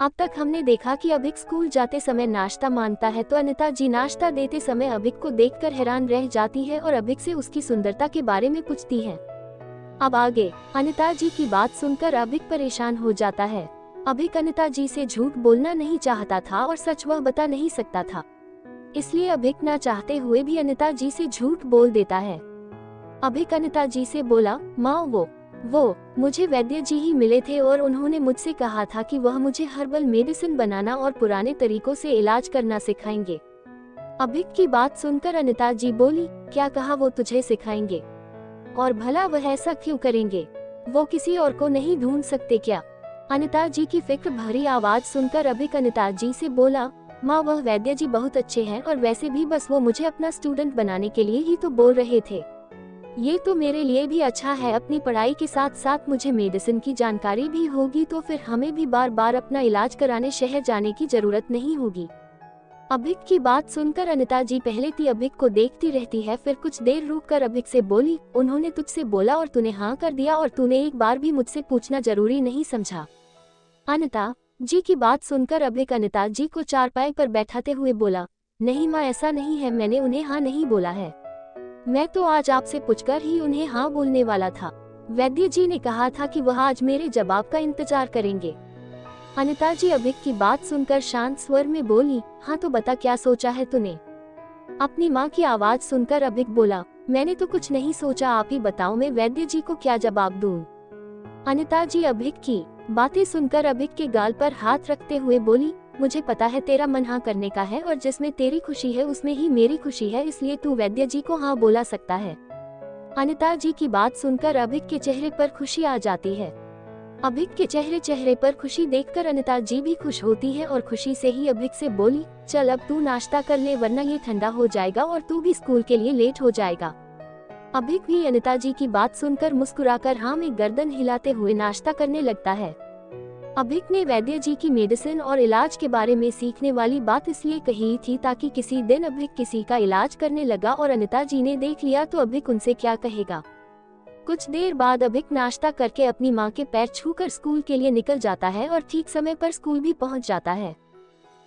अब तक हमने देखा कि अभिक स्कूल जाते समय नाश्ता मांगता है तो अनिता जी नाश्ता देते समय अभिक को देखकर हैरान रह जाती है और अभिक से उसकी सुंदरता के बारे में पूछती है। अब आगे अनिता जी की बात सुनकर अभिक परेशान हो जाता है। अभिक अनिता जी से झूठ बोलना नहीं चाहता था और सच वह बता नहीं सकता था, इसलिए अभिक ना चाहते हुए भी अनिता जी से झूठ बोल देता है। अभिक अनिता जी से बोला, माँ वो मुझे वैद्य जी ही मिले थे और उन्होंने मुझसे कहा था कि वह मुझे हर्बल मेडिसिन बनाना और पुराने तरीकों से इलाज करना सिखाएंगे। अभिक की बात सुनकर अनिता जी बोली, क्या कहा वो तुझे सिखाएंगे? और भला वह ऐसा क्यों करेंगे? वो किसी और को नहीं ढूंढ सकते क्या? अनिता जी की फिक्र भरी आवाज सुनकर अभिक अनिता जी से बोला, माँ वह वैद्य जी बहुत अच्छे हैं और वैसे भी बस वो मुझे अपना स्टूडेंट बनाने के लिए ही तो बोल रहे थे। ये तो मेरे लिए भी अच्छा है, अपनी पढ़ाई के साथ साथ मुझे मेडिसिन की जानकारी भी होगी तो फिर हमें भी बार बार अपना इलाज कराने शहर जाने की जरूरत नहीं होगी। अभिक की बात सुनकर अनिता जी पहले तो अभिक को देखती रहती है, फिर कुछ देर रुक कर अभिक से बोली, उन्होंने तुझसे बोला और तूने हाँ कर दिया और तूने एक बार भी मुझसे पूछना जरूरी नहीं समझा। अनिता जी की बात सुनकर अभिक अनिता जी को चारपाई पर बैठाते हुए बोला, नहीं माँ ऐसा नहीं है, मैंने उन्हें हाँ नहीं बोला है। मैं तो आज आपसे पूछकर ही उन्हें हाँ बोलने वाला था। वैद्य जी ने कहा था कि वह आज मेरे जवाब का इंतजार करेंगे। अनिता जी अभिक की बात सुनकर शांत स्वर में बोली, हाँ तो बता क्या सोचा है तूने? अपनी माँ की आवाज सुनकर अभिक बोला, मैंने तो कुछ नहीं सोचा, आप ही बताओ मैं वैद्य जी को क्या जवाब दूं? अनिता जी अभिक की बातें सुनकर अभिक के गाल पर हाथ रखते हुए बोली, मुझे पता है तेरा मन हाँ करने का है और जिसमें तेरी खुशी है उसमें ही मेरी खुशी है, इसलिए तू वैद्य जी को हाँ बोला सकता है। अनिता जी की बात सुनकर अभिक के चेहरे पर खुशी आ जाती है। अभिक के चेहरे पर खुशी देखकर अनिता जी भी खुश होती है और खुशी से ही अभिक से बोली, चल अब तू नाश्ता कर ले वरना ये ठंडा हो जाएगा और तू भी स्कूल के लिए लेट हो जाएगा। अभिक भी अनिता जी की बात सुनकर मुस्कुराकर हाँ में गर्दन हिलाते हुए नाश्ता करने लगता है। अभिक ने वैद्य जी की मेडिसिन और इलाज के बारे में सीखने वाली बात इसलिए कही थी ताकि किसी दिन अभिक किसी का इलाज करने लगा और अनिता जी ने देख लिया तो अभिक उनसे क्या कहेगा। कुछ देर बाद अभिक नाश्ता करके अपनी माँ के पैर छूकर स्कूल के लिए निकल जाता है और ठीक समय पर स्कूल भी पहुँच जाता है।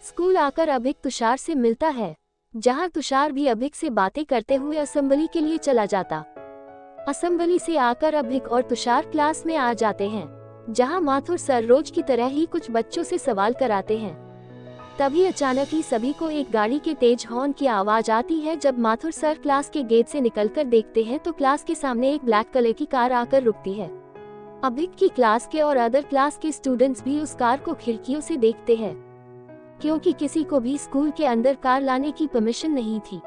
स्कूल आकर अभिक तुषार से मिलता है, जहाँ तुषार भी अभिक से बातें करते हुए असेंबली के लिए चला जाता। असेंबली से आकर अभिक और तुषार क्लास में आ जाते हैं, जहां माथुर सर रोज की तरह ही कुछ बच्चों से सवाल कराते हैं। तभी अचानक ही सभी को एक गाड़ी के तेज हॉर्न की आवाज आती है। जब माथुर सर क्लास के गेट से निकलकर देखते हैं तो क्लास के सामने एक ब्लैक कलर की कार आकर रुकती है। अभिक की क्लास के और अदर क्लास के स्टूडेंट्स भी उस कार को खिड़कियों से देखते हैं, क्योंकि किसी को भी स्कूल के अंदर कार लाने की परमिशन नहीं थी।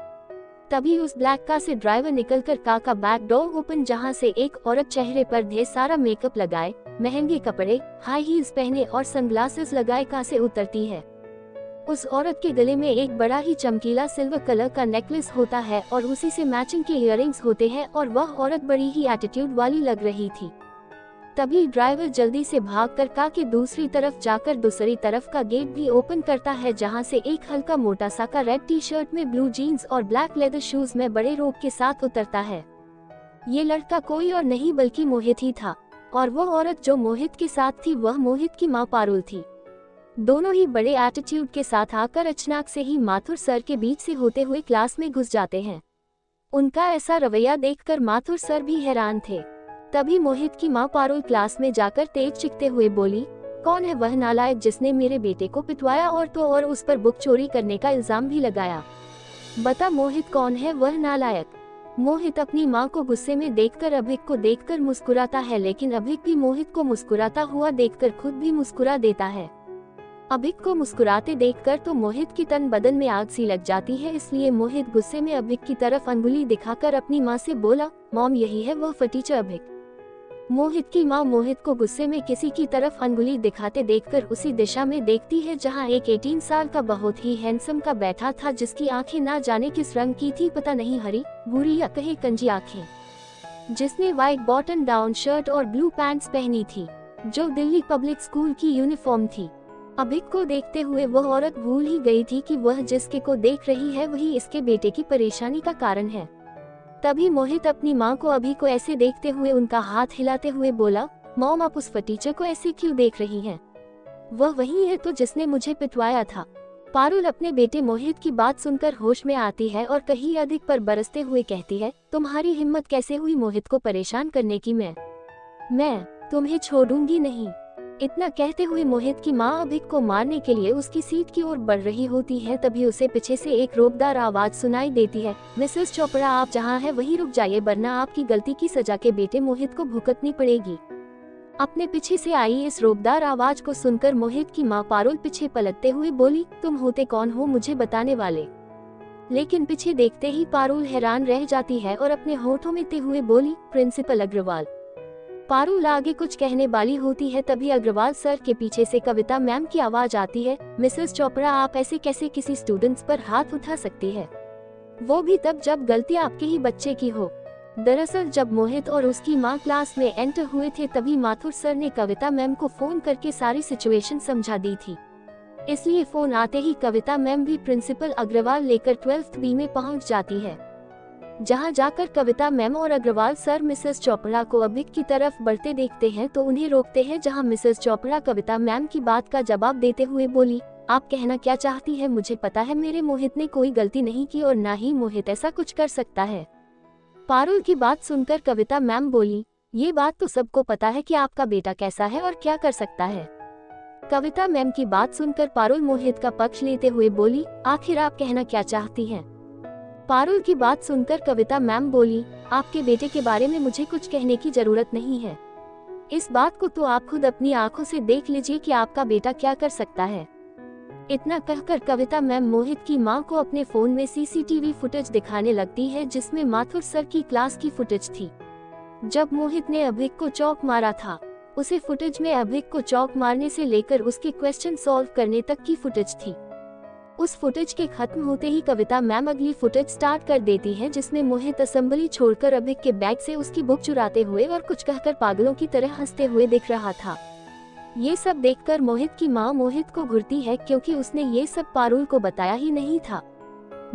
तभी उस ब्लैक कार से ड्राइवर निकलकर कार का बैक डोर ओपन, जहां से एक औरत चेहरे पर ढेर सारा मेकअप लगाए, महंगे कपड़े, हाई हील्स पहने और सनग्लासेस लगाए कार से उतरती है। उस औरत के गले में एक बड़ा ही चमकीला सिल्वर कलर का नेकलेस होता है और उसी से मैचिंग के इयररिंग्स होते हैं और वह औरत बड़ी ही एटीट्यूड वाली लग रही थी। तभी ड्राइवर जल्दी से भागकर कार के दूसरी तरफ जाकर दूसरी तरफ का गेट भी ओपन करता है, जहां से एक हल्का मोटा सा का रेड टी शर्ट में ब्लू जीन्स और ब्लैक लेदर शूज में बड़े रोब के साथ उतरता है। ये लड़का कोई और नहीं बल्कि मोहित ही था, और वो औरत जो मोहित के साथ थी वह मोहित की माँ पारुल थी। दोनों ही बड़े एटीट्यूड के साथ आकर अचानक से ही माथुर सर के बीच से होते हुए क्लास में घुस जाते हैं। उनका ऐसा रवैया देखकर माथुर सर भी हैरान थे। तभी मोहित की माँ पारुल क्लास में जाकर तेज चिखते हुए बोली, कौन है वह नालायक जिसने मेरे बेटे को पिटवाया और उस पर बुक चोरी करने का इल्जाम भी लगाया? बता मोहित, कौन है वह नालायक? मोहित अपनी माँ को गुस्से में देखकर अभिक को देखकर मुस्कुराता है, लेकिन अभिक भी मोहित को मुस्कुराता हुआ देखकर खुद भी मुस्कुरा देता है। अभिक को मुस्कुराते देखकर तो मोहित की तन बदन में आग सी लग जाती है, इसलिए मोहित गुस्से में अभिक की तरफ अंगुली दिखाकर अपनी माँ से बोला, मॉम यही है वह फटीचर अभिक। मोहित की माँ मोहित को गुस्से में किसी की तरफ अंगुली दिखाते देखकर उसी दिशा में देखती है जहां एक 18 साल का बहुत ही हैंडसम का बैठा था, जिसकी आंखें ना जाने किस रंग की थी, पता नहीं हरी, भूरी या कहे कंजी आंखें, जिसने व्हाइट बॉटम डाउन शर्ट और ब्लू पैंट्स पहनी थी, जो दिल्ली पब्लिक स्कूल की यूनिफॉर्म थी। अभिक को देखते हुए वह औरत भूल ही गई थी कि वह जिसके को देख रही है वही इसके बेटे की परेशानी का कारण है। तभी मोहित अपनी माँ को अभी को ऐसे देखते हुए उनका हाथ हिलाते हुए बोला, मॉम आप उस फटीचर को ऐसे क्यों देख रही हैं? वह वही है तो जिसने मुझे पिटवाया था। पारुल अपने बेटे मोहित की बात सुनकर होश में आती है और कहीं अधिक पर बरसते हुए कहती है, तुम्हारी हिम्मत कैसे हुई मोहित को परेशान करने की? मैं तुम्हें छोड़ूंगी नहीं। इतना कहते हुए मोहित की माँ अभिक को मारने के लिए उसकी सीट की ओर बढ़ रही होती है। तभी उसे पीछे से एक रोबदार आवाज सुनाई देती है, मिसेस चोपड़ा आप जहाँ हैं वहीं रुक जाइए, वरना आपकी गलती की सजा के बेटे मोहित को भुगतनी पड़ेगी। अपने पीछे से आई इस रोबदार आवाज को सुनकर मोहित की माँ पारुल पीछे पलटते हुए बोली, तुम होते कौन हो मुझे बताने वाले? लेकिन पीछे देखते ही पारुल हैरान रह जाती है और अपने होठों में ते हुए बोली, प्रिंसिपल अग्रवाल। पारुल आगे कुछ कहने वाली होती है, तभी अग्रवाल सर के पीछे से कविता मैम की आवाज आती है, मिसेस चोपड़ा आप ऐसे कैसे किसी स्टूडेंट्स पर हाथ उठा सकती है, वो भी तब जब गलती आपके ही बच्चे की हो। दरअसल जब मोहित और उसकी माँ क्लास में एंटर हुए थे तभी माथुर सर ने कविता मैम को फोन करके सारी सिचुएशन समझा दी थी। इसलिए फोन आते ही कविता मैम भी प्रिंसिपल अग्रवाल लेकर 12th बी में पहुंच जाती है। जहां जाकर कविता मैम और अग्रवाल सर मिसेस चोपड़ा को अभिक की तरफ बढ़ते देखते हैं तो उन्हें रोकते हैं, जहां मिसेस चोपड़ा कविता मैम की बात का जवाब देते हुए बोली, आप कहना क्या चाहती है? मुझे पता है मेरे मोहित ने कोई गलती नहीं की और ना ही मोहित ऐसा कुछ कर सकता है। पारुल की बात सुनकर कविता मैम बोली, ये बात तो सबको पता है कि आपका बेटा कैसा है और क्या कर सकता है। कविता मैम की बात सुनकर पारुल मोहित का पक्ष लेते हुए बोली, आखिर आप कहना क्या चाहती हैं? पारुल की बात सुनकर कविता मैम बोली, आपके बेटे के बारे में मुझे कुछ कहने की जरूरत नहीं है। इस बात को तो आप खुद अपनी आंखों से देख लीजिए कि आपका बेटा क्या कर सकता है। इतना कहकर कविता मैम मोहित की मां को अपने फोन में सीसीटीवी फुटेज दिखाने लगती है, जिसमें माथुर सर की क्लास की फुटेज थी। जब मोहित ने अभिक को चौक मारा था, उसे फुटेज में अभिक को चौक मारने से लेकर उसके क्वेश्चन सॉल्व करने तक की फुटेज थी। उस फुटेज के खत्म होते ही कविता मैम अगली फुटेज स्टार्ट कर देती है, जिसमें मोहित असेंबली छोड़कर अभिक के बैग से उसकी बुक चुराते हुए और कुछ कहकर पागलों की तरह हंसते हुए दिख रहा था। ये सब देखकर मोहित की माँ मोहित को घूरती है, क्योंकि उसने ये सब पारुल को बताया ही नहीं था।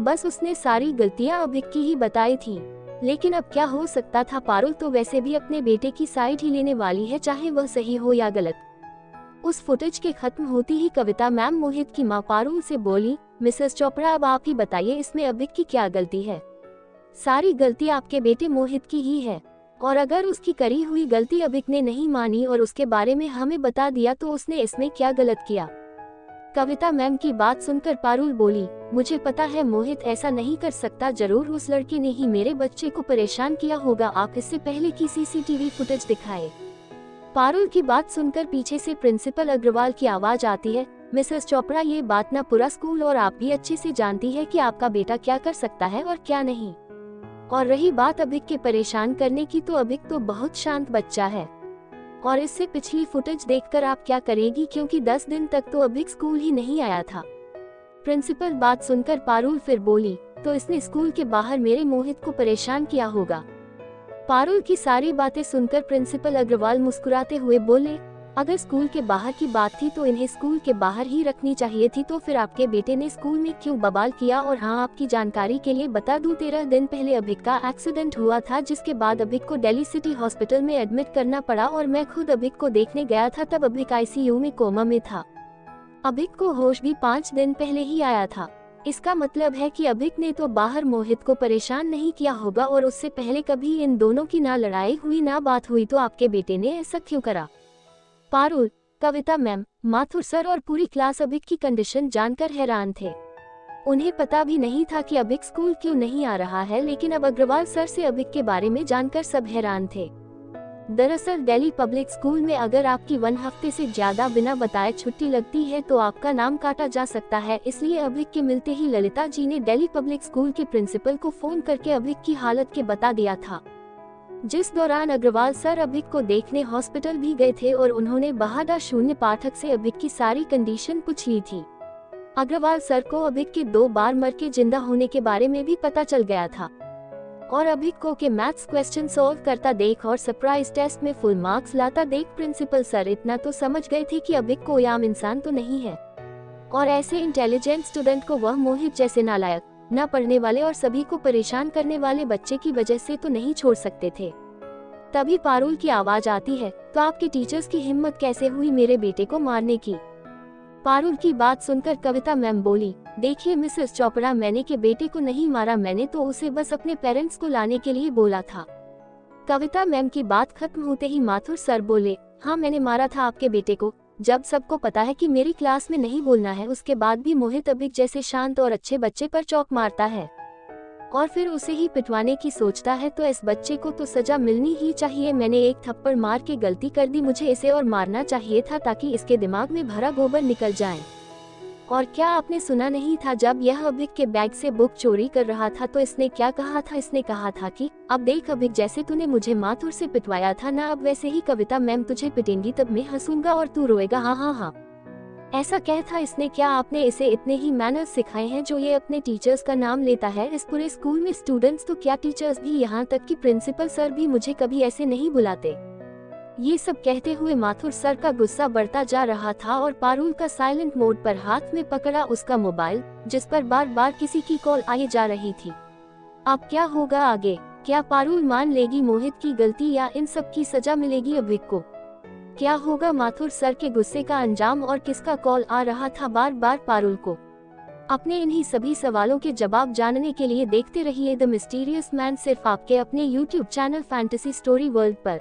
बस उसने सारी गलतियाँ अभिक की ही बताई थी। लेकिन अब क्या हो सकता था, पारुल तो वैसे भी अपने बेटे की साइड ही लेने वाली है, चाहे वह सही हो या गलत। उस फुटेज के खत्म होती ही कविता मैम मोहित की मां पारुल से बोली, मिसेस चोपड़ा अब आप ही बताइए इसमें अभिक की क्या गलती है? सारी गलती आपके बेटे मोहित की ही है, और अगर उसकी करी हुई गलती अभिक ने नहीं मानी और उसके बारे में हमें बता दिया तो उसने इसमें क्या गलत किया? कविता मैम की बात सुनकर पारुल बोली, मुझे पता है मोहित ऐसा नहीं कर सकता, जरूर उस लड़के ने ही मेरे बच्चे को परेशान किया होगा, आप इससे पहले की सीसीटीवी फुटेज दिखाए। पारुल की बात सुनकर पीछे से प्रिंसिपल अग्रवाल की आवाज आती है, मिसेस चोपड़ा ये बात ना पूरा स्कूल और आप भी अच्छे से जानती है कि आपका बेटा क्या कर सकता है और क्या नहीं। और रही बात अभिक के परेशान करने की, तो अभिक तो बहुत शांत बच्चा है, और इससे पिछली फुटेज देखकर आप क्या करेगी, क्योंकि 10 दिन तक तो अभिक स्कूल ही नहीं आया था। प्रिंसिपल बात सुनकर पारुल फिर बोली, तो इसने स्कूल के बाहर मेरे मोहित को परेशान किया होगा। पारुल की सारी बातें सुनकर प्रिंसिपल अग्रवाल मुस्कुराते हुए बोले, अगर स्कूल के बाहर की बात थी तो इन्हें स्कूल के बाहर ही रखनी चाहिए थी, तो फिर आपके बेटे ने स्कूल में क्यों बवाल किया? और हाँ, आपकी जानकारी के लिए बता दूं, 13 दिन पहले अभिक का एक्सीडेंट हुआ था, जिसके बाद अभिक को दिल्ली सिटी हॉस्पिटल में एडमिट करना पड़ा, और मैं खुद अभिक को देखने गया था, तब अभिक आईसीयू में कोमा में था। अभिक को होश भी 5 दिन पहले ही आया था। इसका मतलब है कि अभिक ने तो बाहर मोहित को परेशान नहीं किया होगा, और उससे पहले कभी इन दोनों की ना लड़ाई हुई ना बात हुई, तो आपके बेटे ने ऐसा क्यों करा? पारुल, कविता मैम, माथुर सर और पूरी क्लास अभिक की कंडीशन जानकर हैरान थे। उन्हें पता भी नहीं था कि अभिक स्कूल क्यों नहीं आ रहा है, लेकिन अब अग्रवाल सर से अभिक के बारे में जानकर सब हैरान थे। दरअसल दिल्ली पब्लिक स्कूल में अगर आपकी 1 हफ्ते से ज्यादा बिना बताए छुट्टी लगती है तो आपका नाम काटा जा सकता है। इसलिए अभिक के मिलते ही ललिता जी ने दिल्ली पब्लिक स्कूल के प्रिंसिपल को फोन करके अभिक की हालत के बता दिया था, जिस दौरान अग्रवाल सर अभिक को देखने हॉस्पिटल भी गए थे और उन्होंने बहादुर शून्य पाठक से अभिक की सारी कंडीशन पूछ ली थी। अग्रवाल सर को अभिक के 2 बार मर के जिंदा होने के बारे में भी पता चल गया था, और अभिक को के मैथ्स क्वेश्चन सॉल्व करता देख और सरप्राइज टेस्ट में फुल मार्क्स लाता देख प्रिंसिपल सर इतना तो समझ गए थे कि अभिक कोई आम इंसान तो नहीं है, और ऐसे इंटेलिजेंट स्टूडेंट को वह मोहित जैसे नालायक, न पढ़ने वाले और सभी को परेशान करने वाले बच्चे की वजह से तो नहीं छोड़ सकते थे। तभी पारुल की आवाज आती है, तो आपके टीचर्स की हिम्मत कैसे हुई मेरे बेटे को मारने की? पारुल की बात सुनकर कविता मैम बोली, देखिए मिसेस चोपड़ा, मैंने के बेटे को नहीं मारा, मैंने तो उसे बस अपने पेरेंट्स को लाने के लिए बोला था। कविता मैम की बात खत्म होते ही माथुर सर बोले, हाँ मैंने मारा था आपके बेटे को। जब सबको पता है कि मेरी क्लास में नहीं बोलना है, उसके बाद भी मोहित अभिक जैसे शांत और अच्छे बच्चे पर चौक मारता है और फिर उसे ही पिटवाने की सोचता है, तो इस बच्चे को तो सजा मिलनी ही चाहिए। मैंने एक थप्पड़ मार के गलती कर दी, मुझे इसे और मारना चाहिए था ताकि इसके दिमाग में भरा गोबर निकल जाए। और क्या आपने सुना नहीं था, जब यह अभिक के बैग से बुक चोरी कर रहा था तो इसने क्या कहा था? इसने कहा था कि अब देख अभिक, जैसे तूने मुझे माथुर से पिटवाया था ना, अब वैसे ही कविता मैम तुझे पिटेंगी, तब मैं हंसूंगा और तू रोएगा। हाँ हाँ हाँ, ऐसा क्या था इसने? क्या आपने इसे इतने ही मैनर्स सिखाए हैं जो ये अपने टीचर्स का नाम लेता है? इस पूरे स्कूल में स्टूडेंट्स तो क्या, टीचर्स भी, यहाँ तक कि प्रिंसिपल सर भी मुझे कभी ऐसे नहीं बुलाते। ये सब कहते हुए माथुर सर का गुस्सा बढ़ता जा रहा था और पारुल का साइलेंट मोड पर हाथ में पकड़ा उसका मोबाइल, जिस पर बार बार किसी की कॉल आई जा रही थी। अब क्या होगा आगे? क्या पारुल मान लेगी मोहित की गलती या इन सब की सजा मिलेगी अभिक को? क्या होगा माथुर सर के गुस्से का अंजाम और किसका कॉल आ रहा था बार बार पारुल को? अपने इन्हीं सभी सवालों के जवाब जानने के लिए देखते रहिए द मिस्टीरियस मैन, सिर्फ आपके अपने YouTube channel fantasy story world पर।